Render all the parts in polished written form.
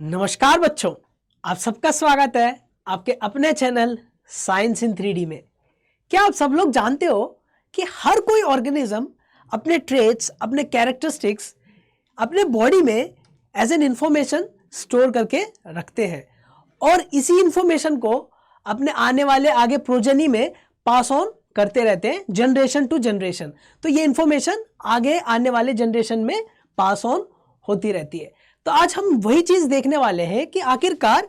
नमस्कार बच्चों, आप सबका स्वागत है आपके अपने चैनल साइंस इन 3D में। क्या आप सब लोग जानते हो कि हर कोई ऑर्गेनिज्म अपने ट्रेट्स, अपने कैरेक्टरिस्टिक्स अपने बॉडी में एज एन इंफॉर्मेशन स्टोर करके रखते हैं और इसी इंफॉर्मेशन को अपने आने वाले आगे प्रोजेनी में पास ऑन करते रहते हैं जनरेशन टू जनरेशन। तो ये इंफॉर्मेशन आगे आने वाले जनरेशन में पास ऑन होती रहती है। तो आज हम वही चीज देखने वाले हैं कि आखिरकार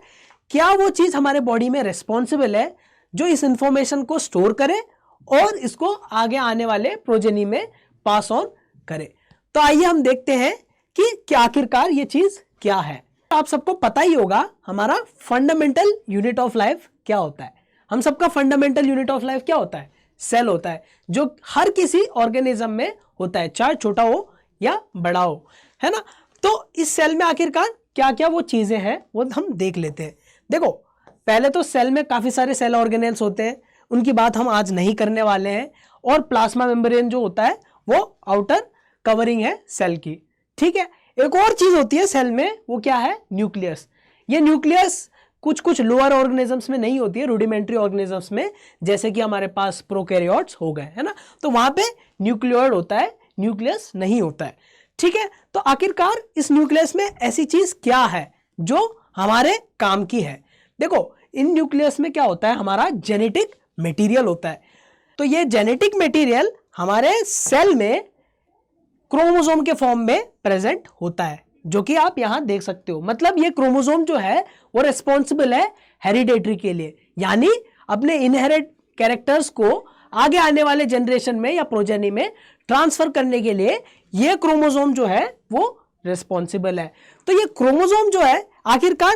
क्या वो चीज हमारे बॉडी में रिस्पॉन्सिबल है जो इस इंफॉर्मेशन को स्टोर करे और इसको आगे आने वाले प्रोजेनी में पास ऑन करे। तो आइए हम देखते हैं कि क्या आखिरकार ये चीज क्या है। आप सबको पता ही होगा हमारा फंडामेंटल यूनिट ऑफ लाइफ क्या होता है। हम सबका फंडामेंटल यूनिट ऑफ लाइफ क्या होता है? सेल होता है, जो हर किसी ऑर्गेनिज्म में होता है, चाहे छोटा हो या बड़ा हो, है ना। तो इस सेल में आखिरकार क्या क्या वो चीजें हैं वो हम देख लेते हैं। देखो, पहले तो सेल में काफी सारे सेल ऑर्गेनेल्स होते हैं, उनकी बात हम आज नहीं करने वाले हैं। और प्लाज्मा मेम्ब्रेन जो होता है वो आउटर कवरिंग है सेल की, ठीक है। एक और चीज होती है सेल में, वो क्या है? न्यूक्लियस। ये न्यूक्लियस कुछ लोअर ऑर्गेनिजम्स में नहीं होती है, रूडिमेंट्री ऑर्गेनिजम्स में, जैसे कि हमारे पास प्रोकैरियोट्स हो गए, है ना। तो वहां पे न्यूक्लियोइड होता है, न्यूक्लियस नहीं होता है, ठीक है। तो आखिरकार इस न्यूक्लियस में ऐसी चीज क्या है जो हमारे काम की है? देखो, इन न्यूक्लियस में क्या होता है? हमारा जेनेटिक मटेरियल होता है। तो ये जेनेटिक मटेरियल हमारे सेल में क्रोमोसोम के फॉर्म में प्रेजेंट होता है, जो कि आप यहां देख सकते हो। मतलब ये क्रोमोसोम जो है वो रिस्पॉन्सिबल है हेरिडेटरी के लिए, यानी अपने इनहेरिट कैरेक्टर्स को आगे आने वाले जनरेशन में या प्रोजेनी में ट्रांसफर करने के लिए ये क्रोमोसोम जो है वो रिस्पॉन्सिबल है। तो ये क्रोमोसोम जो है आखिरकार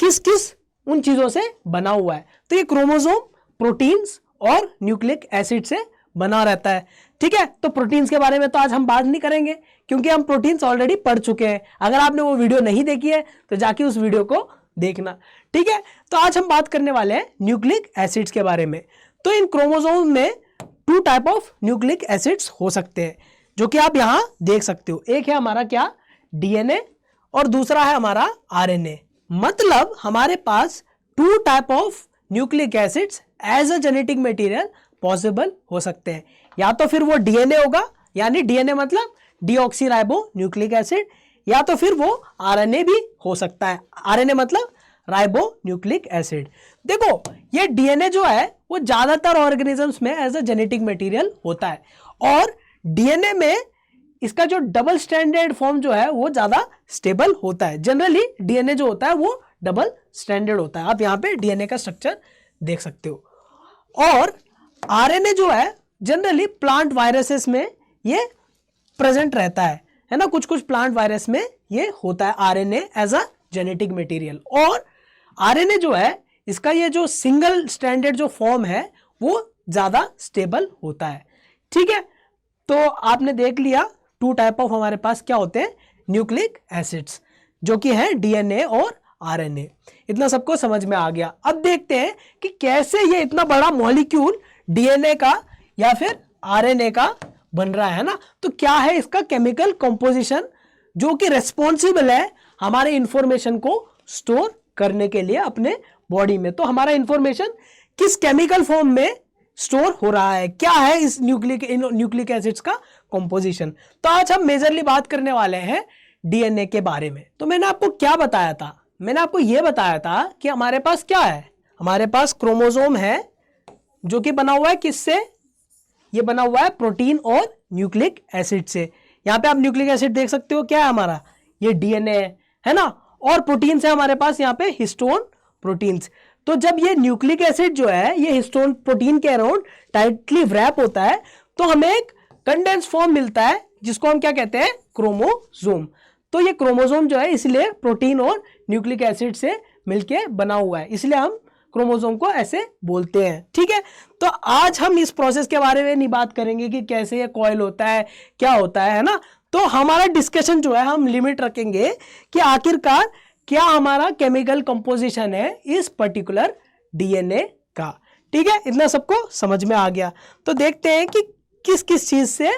किस किस उन चीजों से बना हुआ है? तो ये क्रोमोसोम प्रोटीन्स और न्यूक्लिक एसिड से बना रहता है, ठीक है। तो प्रोटीन्स के बारे में तो आज हम बात नहीं करेंगे, क्योंकि हम प्रोटीन्स ऑलरेडी पढ़ चुके हैं। अगर आपने वो वीडियो नहीं देखी है तो जाके उस वीडियो को देखना, ठीक है। तो आज हम बात करने वाले हैं न्यूक्लिक एसिड्स के बारे में। तो इन क्रोमोसोम में 2 टाइप ऑफ न्यूक्लिक एसिड्स हो सकते हैं, जो कि आप यहां देख सकते हो। एक है हमारा क्या? डीएनए, और दूसरा है हमारा आरएनए। मतलब हमारे पास 2 type of nucleic acids as a genetic material possible हो सकते हैं। या तो फिर वो डीएनए होगा, यानी डीएनए मतलब डीऑक्सीराइबो न्यूक्लिक एसिड, या तो फिर वो आरएनए भी हो सकता है। आरएनए मतलब राइबो न्यूक्लिक एसिड। देखो, ये डीएनए जो है वो ज्यादातर ऑर्गेनिजम्स में एज अ जेनेटिक मटेरियल होता है, और डीएनए में इसका जो डबल स्टैंडर्ड फॉर्म जो है वो ज्यादा स्टेबल होता है। जनरली डीएनए जो होता है वो डबल स्टैंडर्ड होता है। आप यहां पे डीएनए का स्ट्रक्चर देख सकते हो। और आरएनए जो है जनरली प्लांट वायरसेस में ये प्रेजेंट रहता है ना। कुछ प्लांट वायरस में ये होता है RNA as a genetic material. और आरएनए जो है इसका ये जो सिंगल स्टैंडर्ड जो फॉर्म है वो ज्यादा स्टेबल होता है, ठीक है। तो आपने देख लिया 2 टाइप ऑफ हमारे पास क्या होते हैं? न्यूक्लिक एसिड्स, जो कि है डीएनए और आरएनए। इतना सबको समझ में आ गया। अब देखते हैं कि कैसे ये इतना बड़ा मॉलिक्यूल डीएनए का या फिर आरएनए का बन रहा है ना। तो क्या है इसका केमिकल कंपोजिशन जो कि रेस्पॉन्सिबल है हमारे इंफॉर्मेशन को स्टोर करने के लिए अपने बॉडी में। तो हमारा इंफॉर्मेशन किस केमिकल फॉर्म में स्टोर हो रहा है, क्या है इस न्यूक्लिक एसिड्स का कंपोजिशन। तो आज हम मेजरली बात करने वाले हैं डीएनए के बारे में। तो मैंने आपको क्या बताया था? मैंने आपको यह बताया था कि हमारे पास क्या है? हमारे पास क्रोमोसोम है, जो कि बना हुआ है किससे? ये बना हुआ है प्रोटीन और न्यूक्लिक एसिड से। यहां पे आप न्यूक्लिक एसिड देख सकते हो, क्या है हमारा? ये डीएनए है ना। और प्रोटीन से हमारे पास यहाँ पे हिस्टोन प्रोटीन्स। तो जब ये न्यूक्लिक एसिड जो है ये हिस्टोन प्रोटीन के अराउंड टाइटली व्रैप होता है, तो हमें एक कंडेंस फॉर्म मिलता है, जिसको हम क्या कहते हैं? क्रोमोसोम। तो ये क्रोमोसोम जो है इसलिए प्रोटीन और न्यूक्लिक एसिड से मिलके बना हुआ है, इसलिए हम क्रोमोसोम को ऐसे बोलते हैं, ठीक है। तो आज हम इस प्रोसेस के बारे में नहीं बात करेंगे कि कैसे ये कॉइल होता है, क्या होता है ना। तो हमारा डिस्कशन जो है हम लिमिट रखेंगे कि आखिरकार क्या हमारा केमिकल कंपोजिशन है इस पर्टिकुलर डीएनए का, ठीक है। इतना सबको समझ में आ गया। तो देखते हैं कि किस किस चीज से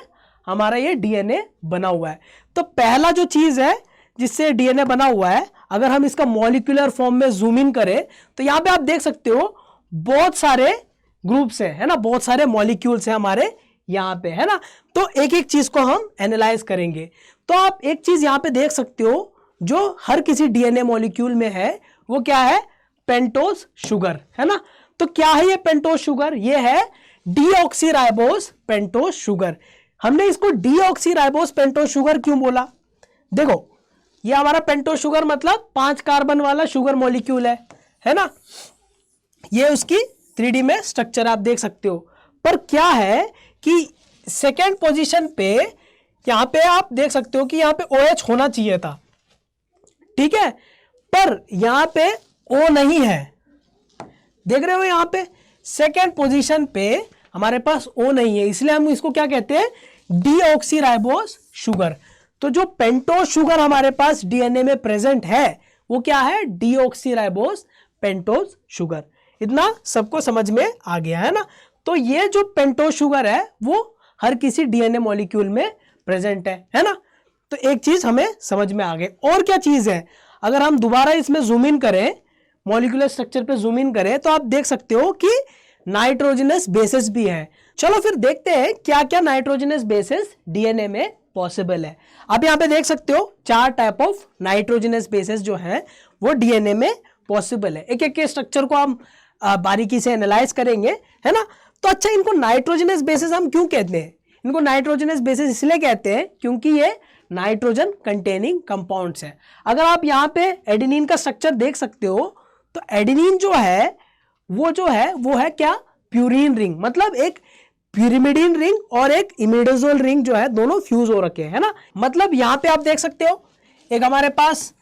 हमारा ये डीएनए बना हुआ है। तो पहला जो चीज है जिससे डीएनए बना हुआ है, अगर हम इसका मॉलिक्यूलर फॉर्म में जूम इन करें तो यहां पे आप देख सकते हो बहुत सारे ग्रुप्स है ना, बहुत सारे मॉलिक्यूल्स हैं हमारे यहां पे, है ना। तो एक एक चीज को हम एनालाइज करेंगे। तो आप एक चीज यहां पे देख सकते हो जो हर किसी डीएनए मॉलिक्यूल में है, वो क्या है? पेंटोज शुगर, है ना। तो क्या है ये पेंटोज शुगर? ये है डीऑक्सीराइबोस पेंटोज शुगर। हमने इसको डीऑक्सीराइबोस पेंटोज शुगर क्यों बोला? देखो, ये हमारा पेंटोज शुगर मतलब 5 कार्बन वाला शुगर मॉलिक्यूल है ना। ये उसकी 3D में स्ट्रक्चर आप देख सकते हो। पर क्या है कि सेकेंड पोजीशन पे यहां पे आप देख सकते हो कि यहां पे OH होना चाहिए था, ठीक है, पर यहां पे O नहीं है। देख रहे हो यहां पे सेकेंड पोजीशन पे हमारे पास O नहीं है, इसलिए हम इसको क्या कहते हैं? Deoxyribose sugar. तो जो पेंटोज शुगर हमारे पास डीएनए में प्रेजेंट है वो क्या है? Deoxyribose pentose sugar. इतना सबको समझ में आ गया है ना। तो ये जो पेंटोज शुगर है वो हर किसी डीएनए मॉलिक्यूल में प्रेजेंट है ना। तो एक चीज हमें समझ में आ गई। और क्या चीज है? अगर हम दोबारा इसमें जूम इन करें, मॉलिक्यूलर स्ट्रक्चर पे जूम इन करें, तो आप देख सकते हो कि नाइट्रोजनस बेसिस भी है। चलो फिर देखते हैं क्या क्या नाइट्रोजनस बेसिस डीएनए में पॉसिबल है। आप यहां पे देख सकते हो 4 टाइप ऑफ नाइट्रोजनस बेसिस जो है वो डीएनए में पॉसिबल है। एक एक के स्ट्रक्चर को हम बारीकी से एनालाइज करेंगे, है ना। तो अच्छा, इनको नाइट्रोजनस बेसिस हम क्यों कहते हैं? इनको नाइट्रोजनस बेसिस इसलिए कहते हैं क्योंकि ये नाइट्रोजन कंटेनिंग कंपाउंड्स है। अगर आप यहाँ पे एडेनिन का स्ट्रक्चर देख सकते हो तो एडेनिन जो है वो है क्या? प्यूरीन रिंग, मतलब एक pyrimidine रिंग और एक इमिडाजोल रिंग जो है दोनों फ्यूज हो रखे हैं ना। मतलब यहां पे आप देख सकते हो एक हमारे पास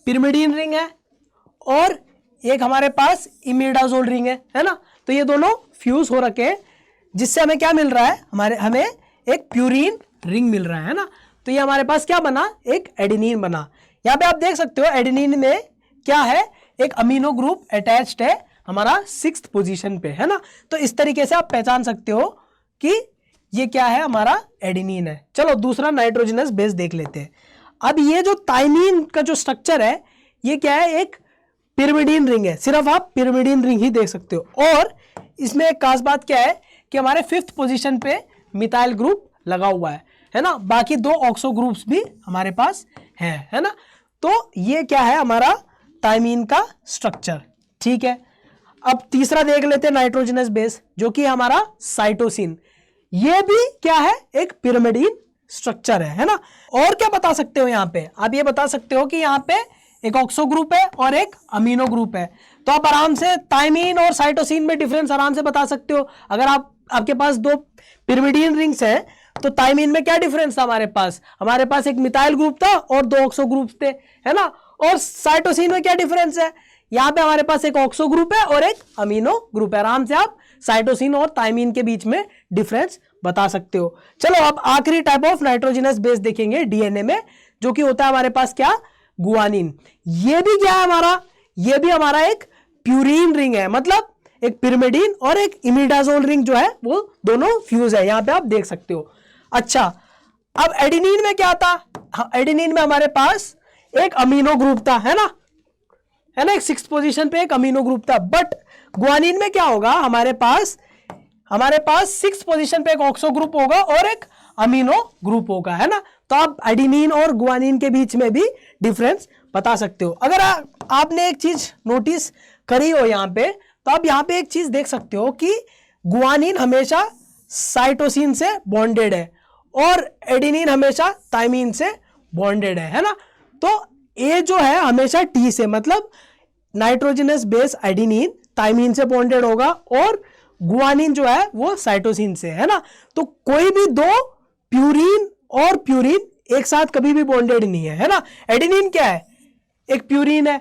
pyrimidine रिंग है और एक हमारे पास इमिडाजोल रिंग है ना। तो ये दोनों फ्यूज हो रखे हैं, जिससे हमें क्या मिल रहा है? हमें एक प्यूरीन रिंग मिल रहा है ना। तो ये हमारे पास क्या बना? एक एडेनिन बना। यहां पे आप देख सकते हो एडेनिन में क्या है? एक अमीनो ग्रुप अटैच्ड है हमारा 6th पोजीशन पे, है ना। तो इस तरीके से आप पहचान सकते हो कि ये क्या है? हमारा एडेनिन है। चलो दूसरा नाइट्रोजनस बेस देख लेते हैं। अब ये जो थाइमीन का जो स्ट्रक्चर है ये क्या है? एक pyrimidine रिंग है। सिर्फ आप pyrimidine रिंग ही देख सकते हो। और इसमें एक खास बात क्या है कि हमारे 5th पोजीशन पे मिथाइल ग्रुप लगा हुआ है ना। बाकी 2 ऑक्सो ग्रुप्स भी हमारे पास है ना। तो ये क्या है? हमारा थाइमीन का स्ट्रक्चर, ठीक है। अब तीसरा देख लेते हैं नाइट्रोजनस बेस, जो कि हमारा साइटोसिन। ये भी क्या है? एक पिरामिडीन स्ट्रक्चर है ना। और क्या बता सकते हो यहाँ पे? आप ये बता सकते हो कि यहाँ पे एक ऑक्सो ग्रुप है और एक अमीनो ग्रुप है। तो आप आराम से थाइमीन और साइटोसिन में डिफरेंस आराम से बता सकते हो। अगर आपके पास 2 पिरामिडीन रिंग्स हैं तो थाइमीन में क्या डिफरेंस था? हमारे पास एक मिथाइल ग्रुप था और 2 ऑक्सो ग्रुप थे, है ना। और साइटोसिन में क्या डिफरेंस है? यहां पे हमारे पास एक ऑक्सो ग्रुप है और एक अमीनो ग्रुप है। आराम से आप साइटोसिन और थाइमीन के बीच में डिफरेंस बता सकते हो। चलो अब आखिरी टाइप ऑफ नाइट्रोजनस बेस देखेंगे डीएनए में, जो कि होता है हमारे पास क्या? गुआनिन। ये भी क्या है हमारा? ये भी हमारा एक प्यूरीन रिंग है, मतलब एक पिरामिडीन और एक इमिडाजोल रिंग जो है वो दोनों फ्यूज है। यहां पे आप देख सकते हो। अच्छा, अब एडेनिन में क्या था? एडेनिन में हमारे पास एक अमीनो ग्रुप था, है ना। एक 6th पोजीशन पे एक अमीनो ग्रुप था। बट गुआनिन में क्या होगा? हमारे पास 6th पोजीशन पे एक ऑक्सो ग्रुप होगा और एक अमीनो ग्रुप होगा, है ना। तो आप एडेनिन और गुआनिन के बीच में भी डिफरेंस बता सकते हो। अगर आपने एक चीज नोटिस करी हो यहाँ पे, तो आप यहाँ पे एक चीज देख सकते हो कि गुआनिन हमेशा साइटोसिन से बॉन्डेड है और एडेनिन हमेशा थाइमीन से बॉन्डेड है ना। तो ए जो है हमेशा टी से, मतलब नाइट्रोजनस बेस एडेनिन थाइमीन से बॉन्डेड होगा और गुआनिन जो है वो साइटोसिन से, है ना। तो कोई भी 2 प्यूरीन और प्यूरीन एक साथ कभी भी बॉन्डेड नहीं है ना। एडेनिन क्या है? एक प्यूरीन है।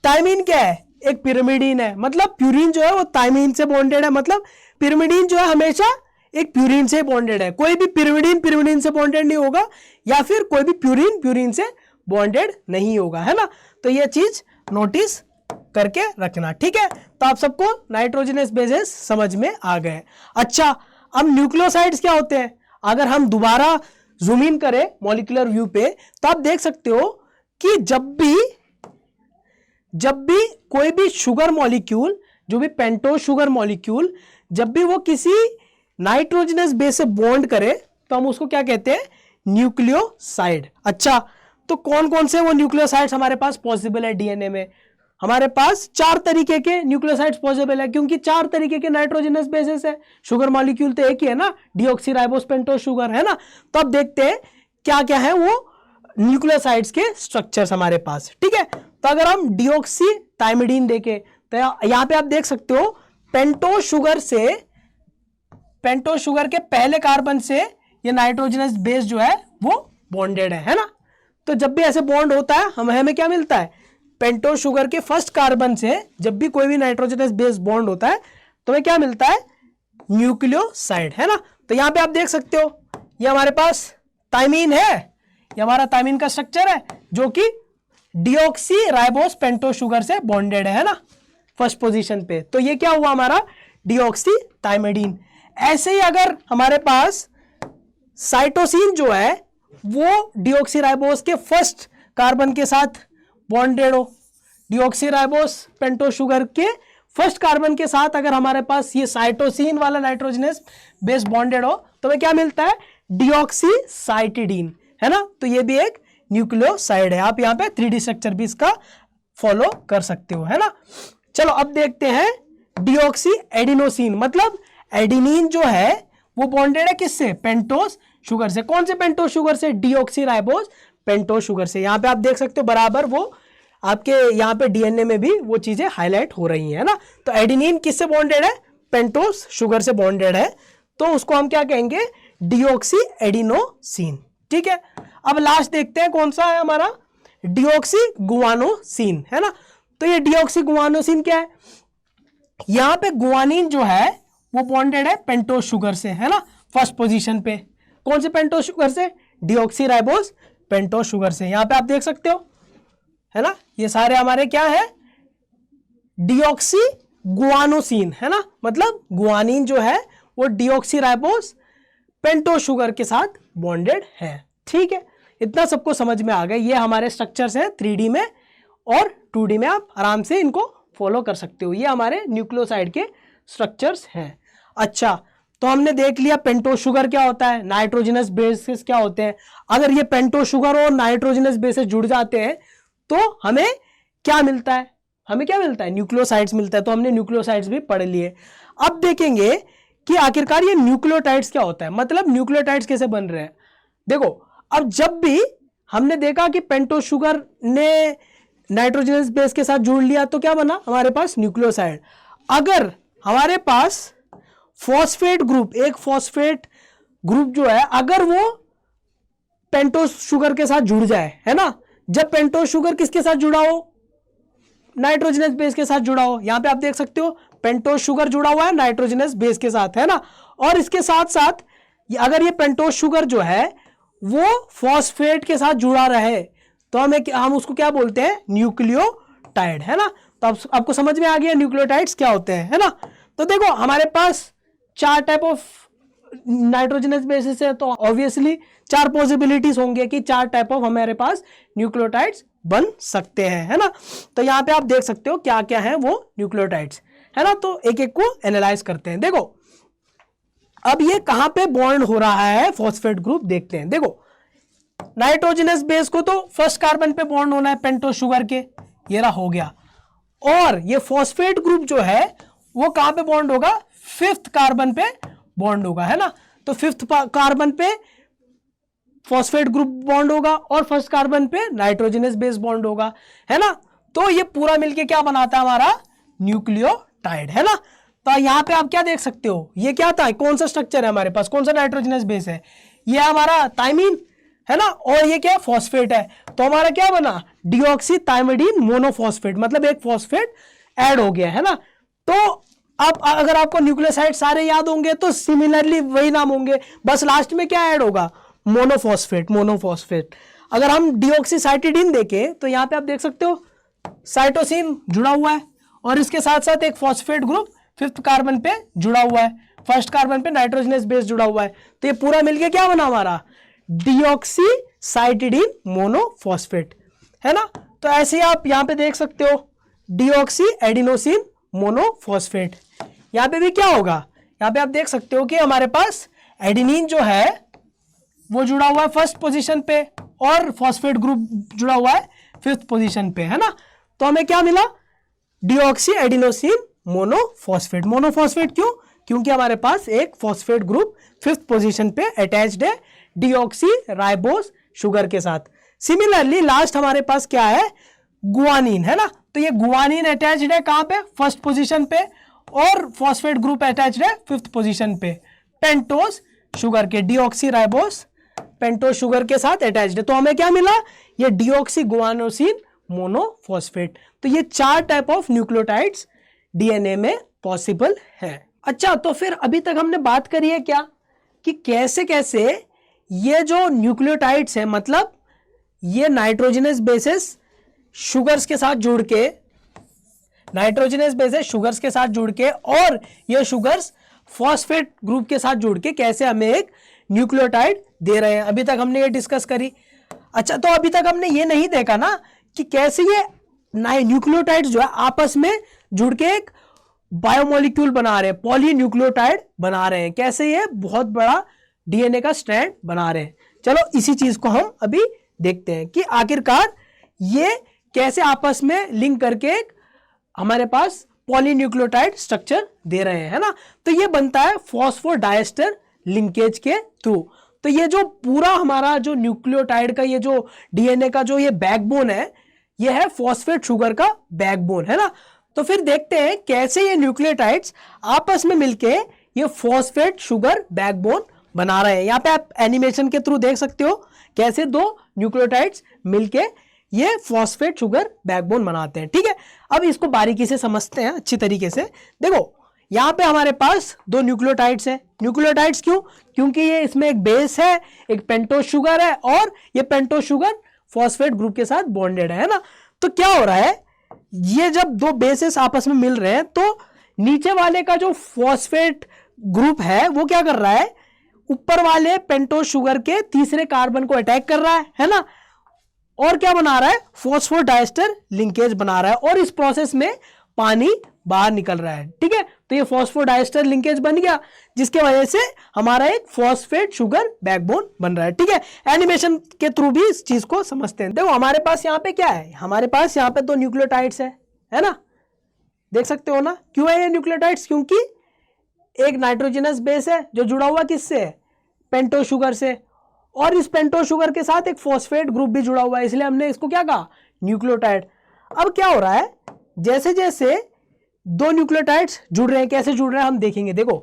थाइमीन क्या है? एक पिरामिडीन है। मतलब प्यूरीन जो है वो थाइमीन से बॉन्डेड है, मतलब पिरामिडीन जो है हमेशा एक प्यूरीन से बॉन्डेड है। कोई भी पिरामिडीन से बॉन्डेड नहीं होगा, या फिर कोई भी प्यूरीन से बॉन्डेड नहीं होगा, है ना। तो ये चीज नोटिस करके रखना, ठीक है। तो आप सबको नाइट्रोजनस बेसेस समझ में आ गए। अच्छा, अब न्यूक्लियोसाइड्स क्या होते हैं? अगर हम दोबारा जूम इन करें मॉलिक्यूलर व्यू पे, तो आप देख सकते हो कि जब भी कोई भी शुगर मॉलिक्यूल, जो भी पेंटोस शुगर मॉलिक्यूल, जब भी वो किसी नाइट्रोजनस बेस से बॉन्ड करे तो हम उसको क्या कहते हैं, न्यूक्लियोसाइड। अच्छा, तो कौन कौन से वो न्यूक्लियोसाइड्स हमारे पास पॉसिबल है डीएनए में? हमारे पास 4 तरीके के न्यूक्लियोसाइड्स पॉसिबल है, क्योंकि 4 तरीके के नाइट्रोजनस बेसेस है। शुगर मॉलिक्यूल तो एक ही है ना, डीऑक्सीराइबोस पेंटोस शुगर, है ना। तो अब देखते हैं क्या क्या है वो न्यूक्लियोसाइड्स के स्ट्रक्चर्स हमारे पास, ठीक है। तो अगर हम डीऑक्सी थाइमिडीन देखें तो यहां पे आप देख सकते हो पेंटोस शुगर के पहले कार्बन से ये नाइट्रोजनस बेस जो है वो बॉन्डेड है ना। तो जब भी ऐसे बॉन्ड होता है हमें क्या मिलता है, पेंटोस शुगर के फर्स्ट कार्बन से जब भी कोई भी नाइट्रोजनस बेस बॉन्ड होता है तो हमें क्या मिलता है, न्यूक्लियोसाइड, है ना। तो यहां पे आप देख सकते हो ये हमारे पास थाइमीन है, ये हमारा थाइमीन का स्ट्रक्चर है जो कि डीऑक्सीराइबोस पेंटोस शुगर से बॉन्डेड है ना, फर्स्ट पोजीशन पे। तो ये क्या हुआ हमारा, डीऑक्सीथाइमिडीन। ऐसे ही अगर हमारे पास साइटोसिन जो है वो डीऑक्सीराइबोस के फर्स्ट कार्बन के साथ बॉन्डेड हो, डीऑक्सीराइबोस पेंटोस शुगर के फर्स्ट कार्बन के साथ अगर हमारे पास ये साइटोसिन वाला नाइट्रोजनस बेस बॉन्डेड हो तो हमें क्या मिलता है, डीऑक्सीसाइटिडीन, है ना। तो ये भी एक न्यूक्लियोसाइड है। आप यहाँ पे 3D स्ट्रक्चर भी इसका फॉलो कर सकते हो, है ना। चलो अब देखते हैं डीऑक्सी एडिनोसिन, मतलब एडिनिन जो है वो बॉन्डेड है किससे, पेंटोस शुगर से। कौन से पेंटोस शुगर से, डीऑक्सीराइबोस पेंटोस शुगर से। यहां पे आप देख सकते हो बराबर वो आपके यहाँ पे डीएनए में भी वो चीजें हाईलाइट हो रही है ना। तो एडिनिन किससे बॉन्डेड है, पेंटोस शुगर से बॉन्डेड है, तो उसको हम क्या कहेंगे, डीऑक्सी एडिनोसिन, ठीक है। अब लास्ट देखते हैं कौन सा है हमारा, डीऑक्सी गुआनोसिन, है ना। तो ये डीऑक्सी गुआनोसिन क्या है, यहां पे गुआनिन जो है वो बॉन्डेड है पेंटोस शुगर से, है ना, फर्स्ट पोजीशन पे। कौन से पेंटोस शुगर से, डीऑक्सीराइबोस पेंटोस शुगर से। यहां पे आप देख सकते हो, है ना, ये सारे हमारे क्या है, डीऑक्सी गुआनोसिन, है ना, मतलब गुआनिन जो है वो डीऑक्सीराइबोस पेंटोस शुगर के साथ बॉन्डेड है, ठीक है। इतना सबको समझ में आ गया। ये हमारे स्ट्रक्चर्स हैं 3D में और 2D में, आप आराम से इनको फॉलो कर सकते हो। ये हमारे न्यूक्लियोसाइड के स्ट्रक्चर्स हैं। अच्छा, तो हमने देख लिया पेंटोस शुगर क्या होता है, नाइट्रोजनस बेसेस क्या होते हैं। अगर ये पेंटोस शुगर और नाइट्रोजनस बेसेस जुड़ जाते हैं तो हमें क्या मिलता है, हमें क्या मिलता है, न्यूक्लियोसाइड्स मिलता है। तो हमने न्यूक्लियोसाइड्स भी पढ़ लिए। अब देखेंगे कि आखिरकार ये न्यूक्लियोटाइड्स क्या होता है, मतलब न्यूक्लियोटाइड्स कैसे बन रहे हैं। देखो, अब जब भी हमने देखा कि पेंटोस शुगर ने नाइट्रोजनस बेस के साथ जुड़ लिया तो क्या बना हमारे पास, न्यूक्लियोसाइड। अगर हमारे पास फॉस्फेट ग्रुप, एक फॉस्फेट ग्रुप जो है, अगर वो पेंटोस शुगर के साथ जुड़ जाए, है ना, जब पेंटोस शुगर किसके साथ जुड़ा हो, नाइट्रोजनस बेस के साथ जुड़ा हो। यहां पे आप देख सकते हो पेंटोस शुगर जुड़ा हुआ है नाइट्रोजनस बेस के साथ, है ना। और इसके साथ साथ अगर ये पेंटोस शुगर जो है वो फॉस्फेट के साथ जुड़ा रहे तो हम उसको क्या बोलते हैं, न्यूक्लियोटाइड, है ना। तो आपको समझ में आ गया न्यूक्लियोटाइड्स क्या होते हैं, है ना। तो देखो हमारे पास 4 टाइप ऑफ नाइट्रोजनस बेसिस है, तो ऑब्वियसली 4 पॉसिबिलिटीज होंगे कि 4 टाइप ऑफ हमारे पास न्यूक्लियोटाइड्स बन सकते हैं, है ना। तो यहां पे आप देख सकते हो क्या क्या है वो न्यूक्लियोटाइड्स, है ना। तो एक एक को एनालाइज करते हैं। देखो अब ये कहां पे बॉन्ड हो रहा है फॉस्फेट ग्रुप, देखते हैं। देखो नाइट्रोजनस बेस को तो फर्स्ट कार्बन पे बॉन्ड होना है पेंटोस शुगर के, ये रहा हो गया। और ये फॉस्फेट ग्रुप जो है वो कहां पे बॉन्ड होगा, 5th कार्बन पे बॉन्ड होगा, है ना। तो 5th कार्बन पे फॉस्फेट ग्रुप बॉन्ड होगा और फर्स्ट कार्बन पे नाइट्रोजनस बेस बॉन्ड होगा, है ना। तो ये पूरा मिलके क्या बनाता है हमारा, न्यूक्लियोटाइड, है ना। तो यहां पे आप क्या देख सकते हो, ये क्या था, कौन सा स्ट्रक्चर है हमारे पास, कौन सा नाइट्रोजनस बेस है, ये हमारा थाइमीन, है ना, और ये क्या फॉस्फेट है। तो हमारा क्या बना, डीऑक्सीथाइमिडीन मोनोफॉस्फेट, मतलब एक फॉस्फेट ऐड हो गया, है ना। तो अब अगर आपको न्यूक्लियोसाइड सारे याद होंगे तो सिमिलरली वही नाम होंगे, बस लास्ट में क्या ऐड होगा, मोनोफॉस्फेट, मोनोफॉस्फेट। अगर हम डीऑक्सीसाइटिडीन देखें तो यहां पे आप देख सकते हो साइटोसिन जुड़ा हुआ है और इसके साथ साथ एक फॉस्फेट ग्रुप 5th कार्बन पे जुड़ा हुआ है, फर्स्ट कार्बन पे नाइट्रोजनस बेस जुड़ा हुआ है। तो ये पूरा मिलके क्या बना हमारा, डीऑक्सीसाइटिडीन मोनोफॉस्फेट, है ना। तो ऐसे ही आप यहाँ पे देख सकते हो डीऑक्सी एडिनोसिन मोनोफॉस्फेट। यहाँ पे भी क्या होगा, यहाँ पे आप देख सकते हो कि हमारे पास एडिनिन जो है वो जुड़ा हुआ है फर्स्ट पोजीशन पे और फॉस्फेट ग्रुप जुड़ा हुआ है फिफ्थ पोजीशन पे, है ना। तो हमें क्या मिला, डीऑक्सी एडिनोसिन मोनोफॉस्फेट। मोनोफॉस्फेट क्यों, क्योंकि हमारे पास एक फॉस्फेट ग्रुप फिफ्थ पोजीशन पे अटैच्ड है डीऑक्सी राइबोस शुगर के साथ। सिमिलरली लास्ट हमारे पास क्या है, गुआनिन, है ना। तो ये गुआनिन अटैच्ड है कहां पे, फर्स्ट पोजीशन पे, और फॉस्फेट ग्रुप अटैच्ड है फिफ्थ पोजीशन पे पेंटोस शुगर के, डीऑक्सी राइबोस पेंटोस शुगर के साथ अटैच्ड है। तो हमें क्या मिला, ये डीऑक्सी गुआनोसिन मोनोफॉस्फेट। तो ये 4 टाइप ऑफ न्यूक्लियोटाइड्स डीएनए में पॉसिबल है। अच्छा, तो फिर अभी तक हमने बात करी है क्या कि कैसे कैसे ये जो न्यूक्लियोटाइड्स है, मतलब ये नाइट्रोजनस बेसेस शुगर्स के साथ जुड़ के, नाइट्रोजनस बेसेस शुगर्स के साथ जुड़ के, और ये शुगर्स फॉस्फेट ग्रुप के साथ जुड़ के कैसे हमें एक न्यूक्लियोटाइड दे रहे हैं। अभी तक हमने ये डिस्कस करी। अच्छा, तो अभी तक हमने ये नहीं देखा ना कि कैसे ये न्यूक्लियोटाइड्स जो है आपस में जुड़ के एक बायोमोलिक्यूल बना रहे हैं, पॉलीन्यूक्लियोटाइड बना रहे हैं, कैसे ये बहुत बड़ा डीएनए का स्ट्रैंड बना रहे हैं। चलो इसी चीज को हम अभी देखते हैं कि आखिरकार ये कैसे आपस में लिंक करके एक हमारे पास पॉलीन्यूक्लियोटाइड स्ट्रक्चर दे रहे हैं, है ना। तो ये बनता है फॉस्फोडाइएस्टर लिंकेज के थ्रू। तो ये जो पूरा हमारा जो न्यूक्लियोटाइड का ये जो डीएनए का जो ये बैकबोन है, ये है फॉस्फेट शुगर का बैकबोन, है ना। तो फिर देखते हैं कैसे ये न्यूक्लियोटाइड्स आपस में मिलके ये फॉस्फेट शुगर बैकबोन बना रहे हैं। यहाँ पे आप एनिमेशन के थ्रू देख सकते हो कैसे 2 न्यूक्लियोटाइड्स मिलके ये फॉस्फेट शुगर बैकबोन बनाते हैं। ठीक है, अब इसको बारीकी से समझते हैं अच्छी तरीके से। देखो यहाँ पे हमारे पास 2 न्यूक्लियोटाइड्स हैं। न्यूक्लियोटाइड्स क्यों, क्योंकि ये इसमें एक बेस है, एक पेंटोस शुगर है, और ये पेंटोस शुगर फॉस्फेट ग्रुप के साथ बॉन्डेड है ना। तो क्या हो रहा है, ये जब 2 बेसेस आपस में मिल रहे हैं तो नीचे वाले का जो फॉस्फेट ग्रुप है वो क्या कर रहा है, ऊपर वाले पेंटोस शुगर के तीसरे कार्बन को अटैक कर रहा है ना, और क्या बना रहा है, फॉस्फोडाइएस्टर लिंकेज बना रहा है, और इस प्रोसेस में पानी बाहर निकल रहा है। ठीक है, तो ये फॉस्फोडाइएस्टर लिंकेज बन गया, जिसके वजह से हमारा एक फॉस्फेट शुगर बैकबोन बन रहा है। ठीक है, एनिमेशन के थ्रू भी इस चीज को समझते हैं। देखो हमारे पास यहाँ पे क्या है, हमारे पास यहाँ पे 2 न्यूक्लियोटाइड्स है ना, देख सकते हो ना। क्यों है ये न्यूक्लियोटाइड्स, क्योंकि एक नाइट्रोजनस बेस है जो जुड़ा हुआ किससे है, पेंटोस शुगर से, और इस पेंटोस शुगर के साथ एक फॉस्फेट ग्रुप भी जुड़ा हुआ है, इसलिए हमने इसको क्या कहा, न्यूक्लियोटाइड। अब क्या हो रहा है, जैसे जैसे 2 न्यूक्लियोटाइड्स जुड़ रहे हैं, कैसे जुड़ रहे हैं हम देखेंगे। देखो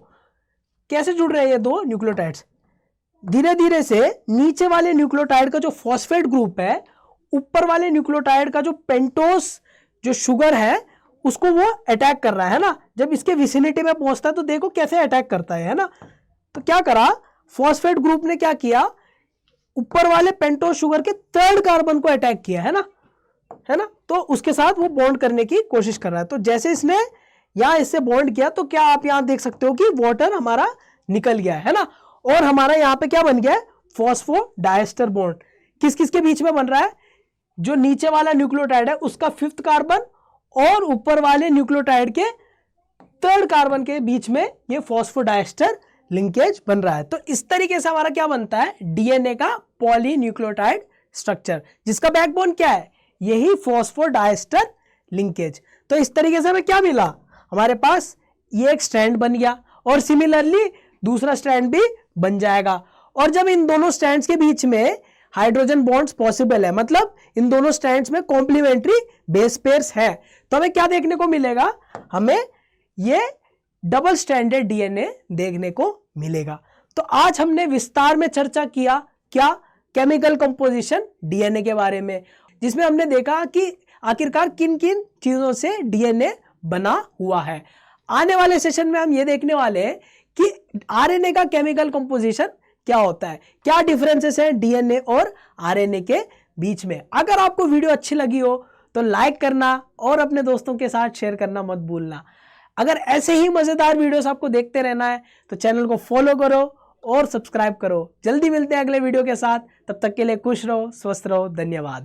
कैसे जुड़ रहे हैं ये 2 न्यूक्लियोटाइड्स, धीरे धीरे से नीचे वाले न्यूक्लियोटाइड का जो फॉस्फेट ग्रुप है ऊपर वाले न्यूक्लियोटाइड का जो पेंटोस जो शुगर है उसको वो अटैक कर रहा है ना। जब इसके विसिनिटी में पहुंचता है तो देखो कैसे अटैक करता है ना। तो क्या करा, फॉस्फेट ग्रुप ने क्या किया, ऊपर वाले पेंटोस शुगर के 3rd कार्बन को अटैक किया है ना, तो उसके साथ वो बॉन्ड करने की कोशिश कर रहा है। तो जैसे इसने यहां इससे बॉन्ड किया तो क्या आप यहां देख सकते हो कि वाटर हमारा निकल गया है ना, और हमारा यहां पे क्या बन गया है, फॉस्फोडाइएस्टर बॉन्ड। किस किस के बीच में बन रहा है, जो नीचे वाला न्यूक्लियोटाइड है उसका 5th कार्बन और ऊपर वाले न्यूक्लियोटाइड के 3rd कार्बन के बीच में ये फॉस्फोडाइएस्टर लिंकेज बन रहा है। तो इस तरीके से हमारा क्या बनता है, डीएनए का पॉलीन्यूक्लियोटाइड स्ट्रक्चर, जिसका बैकबोन क्या है, यही फॉस्फोडाइएस्टर लिंकेज। तो इस तरीके से हमें क्या मिला, हमारे पास ये एक स्ट्रैंड बन गया, और सिमिलरली दूसरा स्ट्रैंड भी बन जाएगा। और जब इन दोनों स्ट्रैंड्स के बीच में हाइड्रोजन बॉन्ड्स पॉसिबल है, मतलब इन दोनों स्ट्रैंड्स में कॉम्प्लीमेंट्री बेस पेयर्स है, तो हमें क्या देखने को मिलेगा, हमें ये डबल स्ट्रैंडेड डीएनए देखने को मिलेगा। तो आज हमने विस्तार में चर्चा किया क्या, केमिकल कंपोजिशन डीएनए के बारे में, जिसमें हमने देखा कि आखिरकार किन किन चीजों से डीएनए बना हुआ है। आने वाले सेशन में हम ये देखने वाले हैं कि आरएनए का केमिकल कंपोजिशन क्या होता है, क्या डिफरेंसेस है डीएनए और आरएनए के बीच में। अगर आपको वीडियो अच्छी लगी हो तो लाइक करना और अपने दोस्तों के साथ शेयर करना मत भूलना। अगर ऐसे ही मजेदार वीडियोस आपको देखते रहना है तो चैनल को फॉलो करो और सब्सक्राइब करो। जल्दी मिलते हैं अगले वीडियो के साथ, तब तक के लिए खुश रहो, स्वस्थ रहो, धन्यवाद।